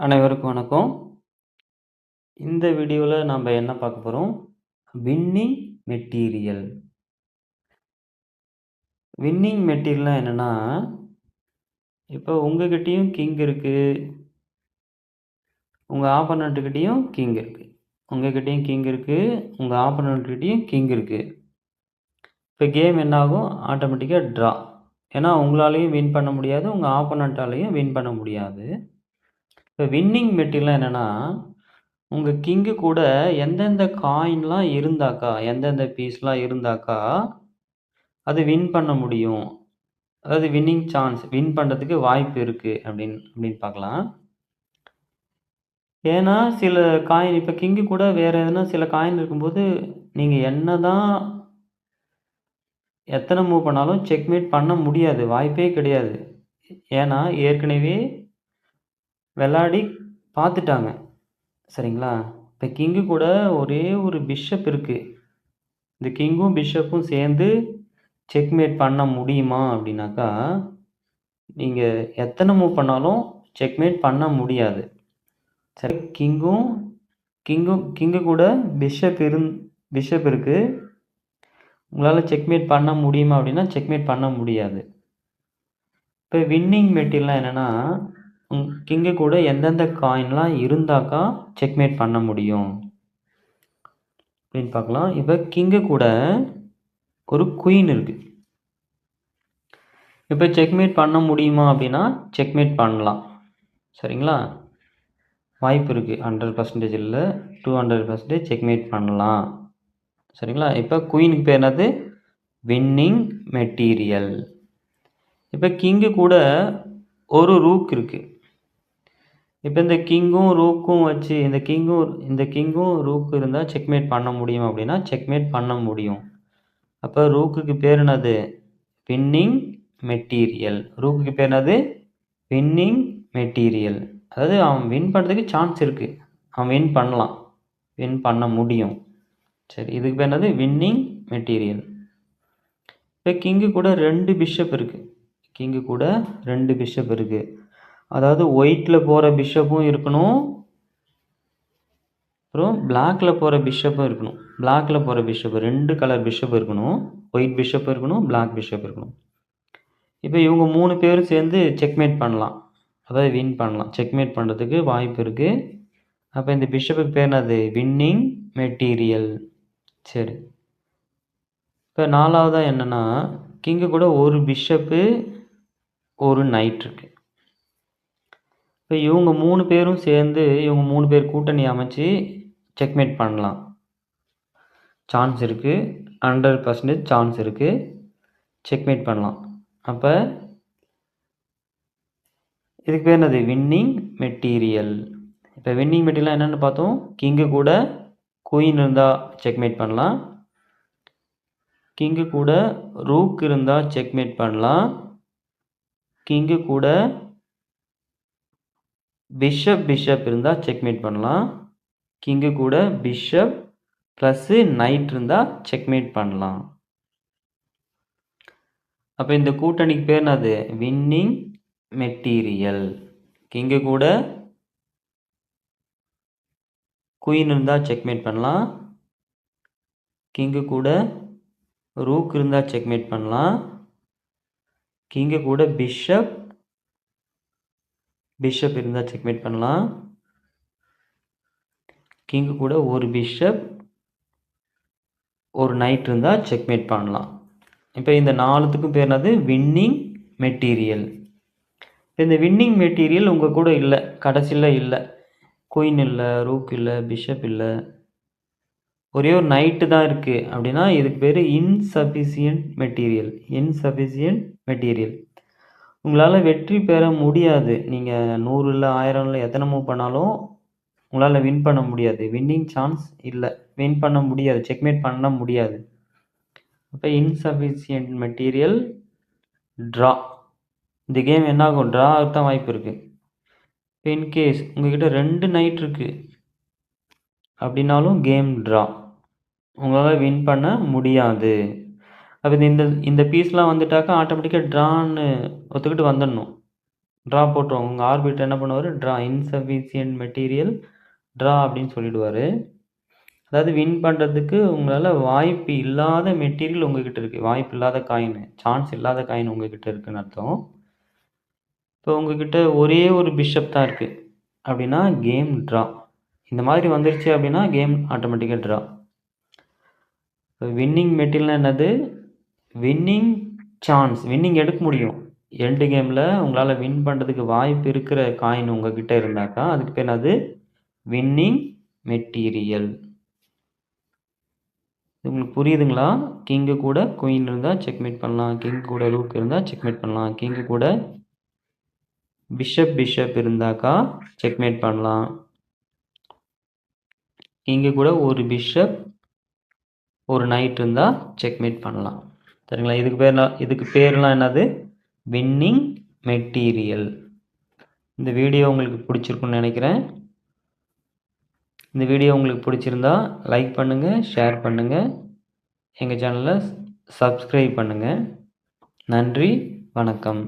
அனைவருக்கும் வணக்கம். இந்த வீடியோல நாம என்ன பார்க்க போறோம்? Winning material. வின்னிங் மெட்டீரியல்னா என்னன்னா, இப்போ உங்ககிட்டயும் கிங் இருக்கு. உங்க ஆப்போனன்ட் கிட்டயும் கிங் இருக்கு. உங்ககிட்டயும் கிங் இருக்கு. உங்க ஆப்போனன்ட் கிட்டயும் கிங் இருக்கு. இப்போ கேம் என்ன ஆகும்? ஆட்டோமேட்டிக்கா ட்ரா. ஏன்னா உங்களாலயும் வின் பண்ண முடியாது. உங்க ஆப்போனன்ட்டாலயும் வின் பண்ண முடியாது. இப்போ வின்னிங் மெட்டீரியல்னா என்னன்னா, உங்க கிங்கு கூட எந்தெந்த காயின்லாம் இருந்தாக்கா, எந்தெந்த பீஸ்லாம் இருந்தாக்கா அது வின் பண்ண முடியும். அதாவது வின்னிங் சான்ஸ் வின் பண்றதுக்கு வாய்ப்பு இருக்கு அப்படின்னு பார்க்கலாம். ஏன்னா, சில காயின் இப்ப கிங் கூட வேற எதனா சில காயின் இருக்கும்போது, நீங்க என்னதான் எத்தன மூவ் பண்ணாலும் செக்மேட் பண்ண முடியாது. வாய்ப்பே கிடையாது. ஏன்னா, ஏற்கனவே விளையாடி பார்த்துட்டாங்க. சரிங்களா? இப்ப கிங் கூட ஒரே ஒரு பிஷப் இருக்கு. இந்த கிங்கும், பிஷப்பும் சேர்ந்து செக்மேட் பண்ண முடியுமா? அப்படின்னாக்கா, நீங்க எத்தன மூவ் பண்ணாலும் செக்மேட் பண்ண முடியாது. சரி, கிங்கு கூட பிஷப் இருக்கு. உங்களால செக்மேட் பண்ண முடியுமா அப்படின்னா, செக்மேட் பண்ண முடியாது. இப்போ வின்னிங் மெட்டீரியல்னா என்னன்னா, கிங்கு கூட எந்தெந்த காயின்லாம் இருந்தாக்கா செக்மேட் பண்ண முடியும் அப்படின்னு பார்க்கலாம். இப்போ கிங்கு கூட ஒரு குயின் இருக்கு. இப்போ செக்மேட் பண்ண முடியுமா அப்படின்னா, செக்மேட் பண்ணலாம். சரிங்களா? வாய்ப்பு இருக்குது. 100% இல்லை, 200% செக்மேட் பண்ணலாம். சரிங்களா? இப்போ குயினுக்கு பேர் என்னது? Winning material. இப்போ கிங்கு கூட ஒரு ரூக் இருக்கு. இப்போ இந்த கிங்கும் ரூக்கும் வச்சு இந்த கிங்கும் ரூக் இருந்தால் செக்மேட் பண்ண முடியும் அப்படின்னா செக்மேட் பண்ண முடியும். அப்போ ரூக்குக்கு பேர் என்னது? Winning material. ரூக்குக்கு பேர் என்னது? Winning material. அதாவது அவன் வின் பண்ணுறதுக்கு சான்ஸ் இருக்குது. அவன் வின் பண்ணலாம், வின் பண்ண முடியும். சரி, இதுக்கு பேர் என்னது? Winning material. இப்போ கிங்கு கூட 2 பிஷப் இருக்குது. கிங்கு கூட 2 பிஷப் இருக்குது. அதாவது ஒயிட்டில் போகிற பிஷப்பும் இருக்கணும், அப்புறம் பிளாக்கில் போகிற பிஷப்பும் இருக்கணும். பிளாக்கில் போகிற பிஷப் 2 கலர் பிஷப் இருக்கணும். ஒயிட் பிஷப் இருக்கணும், பிளாக் பிஷப் இருக்கணும். இப்போ இவங்க 3 பேரும் சேர்ந்து செக்மேட் பண்ணலாம், அதாவது வின் பண்ணலாம். செக்மேட் பண்ணுறதுக்கு வாய்ப்பு இருக்குது. அப்போ இந்த பிஷப்புக்கு பேர் என்னது? Winning material. சரி, இப்போ 4வதாக என்னென்னா, கிங்கு கூட ஒரு பிஷப்பு ஒரு நைட் இருக்குது. இப்போ இவங்க 3 பேரும் சேர்ந்து இவங்க 3 பேர் கூட்டணி அமைச்சு செக்மேட் பண்ணலாம். சான்ஸ் இருக்குது, 100% சான்ஸ் இருக்குது. செக்மேட் பண்ணலாம். அப்போ இதுக்கு பேர் என்னது? Winning material. இப்போ வின்னிங் மெட்டீரியல் என்னென்னு பார்த்தோம். கிங்கு கூட குயின் இருந்தால் செக்மேட் பண்ணலாம். கிங்கு கூட ரூக் இருந்தால் செக்மேட் பண்ணலாம். கிங்கு கூட பிஷப் இருந்தால் செக்மேட் பண்ணலாம். கிங்கு கூட பிஷப் ப்ளஸ்ஸு நைட் இருந்தால் செக்மேட் பண்ணலாம். அப்போ இந்த கூட்டணிக்கு பேர் என்னது? Winning material. கிங்கு கூட குயின் இருந்தால் செக்மேட் பண்ணலாம். கிங்கு கூட ரூக் இருந்தால் செக்மேட் பண்ணலாம். கிங்கு கூட பிஷப் இருந்தால் செக்மேட் பண்ணலாம். கிங்கு கூட ஒரு பிஷப் ஒரு நைட் இருந்தால் செக்மேட் பண்ணலாம். இப்போ இந்த 4த்துக்கும் பேர் என்னது? Winning material. இந்த வின்னிங் மெட்டீரியல் உங்கள் கூட இல்லை, கடைசியில் இல்லை. குயின் இல்லை, ரூக் இல்லை, பிஷப் இல்லை, ஒரே ஒரு நைட்டு தான் இருக்குது அப்படின்னா இதுக்கு பேர் இன்சஃபிஷியன்ட் மெட்டீரியல். உங்களால் வெற்றி பெற முடியாது. நீங்கள் 100 இல்லை, 1000 இல்லை, எத்தனை மூவ் பண்ணாலும் உங்களால் வின் பண்ண முடியாது. வின்னிங் சான்ஸ் இல்லை, வின் பண்ண முடியாது, செக்மேட் பண்ண முடியாது. அப்போ இன்சஃபிஷியன்ட் மெட்டீரியல், ட்ரா. இந்த கேம் என்ன ஆகும்? ட்ரா தான் வாய்ப்பு இருக்குது. இப்போ இன்கேஸ் உங்கள்கிட்ட 2 நைட் இருக்குது அப்படின்னாலும் கேம் ட்ரா, உங்களால் வின் பண்ண முடியாது. அப்போ இந்த பீஸ்லாம் வந்துட்டாக்கா ஆட்டோமேட்டிக்காக ட்ரான்னு ஒத்துக்கிட்டு வந்துடணும். ட்ரா போட்டுருவாங்க. உங்க ஆர்பிட்டர் என்ன பண்ணுவாரு? ட்ரா இன்சஃபிஷியன்ட் மெட்டீரியல் ட்ரா அப்படின்னு சொல்லிடுவாரு. அதாவது வின் பண்ணுறதுக்கு உங்களால் வாய்ப்பு இல்லாத மெட்டீரியல் உங்ககிட்ட இருக்குது. வாய்ப்பு இல்லாத காயின், சான்ஸ் இல்லாத காயின் உங்ககிட்ட இருக்குன்னு அர்த்தம். இப்போ உங்ககிட்ட ஒரே ஒரு பிஷப் தான் இருக்குது அப்படின்னா கேம் ட்ரா. இந்த மாதிரி வந்துருச்சு அப்படின்னா கேம் ஆட்டோமேட்டிக்காக ட்ரா. இப்போ வின்னிங் மெட்டீரியல்னால் என்னது? வின்னிங் சான்ஸ், வின்னிங் எடுக்க முடியும். எண்டு கேமில் உங்களால் வின் பண்ணுறதுக்கு வாய்ப்பு இருக்கிற காயின் உங்ககிட்ட இருந்தாக்கா அதுக்கு பேர் என்னது? Winning material. உங்களுக்கு புரியுதுங்களா? கிங்கு கூட குயின் இருந்தால் செக்மேட் பண்ணலாம், கிங் கூட ரூக் இருந்தால் செக்மேட் பண்ணலாம், கிங்கு கூட பிஷப் இருந்தாக்கா செக்மேட் பண்ணலாம், கிங்கு கூட ஒரு பிஷப் ஒரு நைட் இருந்தால் செக்மேட் பண்ணலாம். சரிங்களா? இதுக்கு பேர்லாம் என்னது? Winning material. இந்த வீடியோ உங்களுக்கு பிடிச்சிருக்குன்னு நினைக்கிறேன். இந்த வீடியோ உங்களுக்கு பிடிச்சிருந்தா லைக் பண்ணுங்கள், ஷேர் பண்ணுங்கள், எங்கள் சேனலை சப்ஸ்கிரைப் பண்ணுங்கள். நன்றி, வணக்கம்.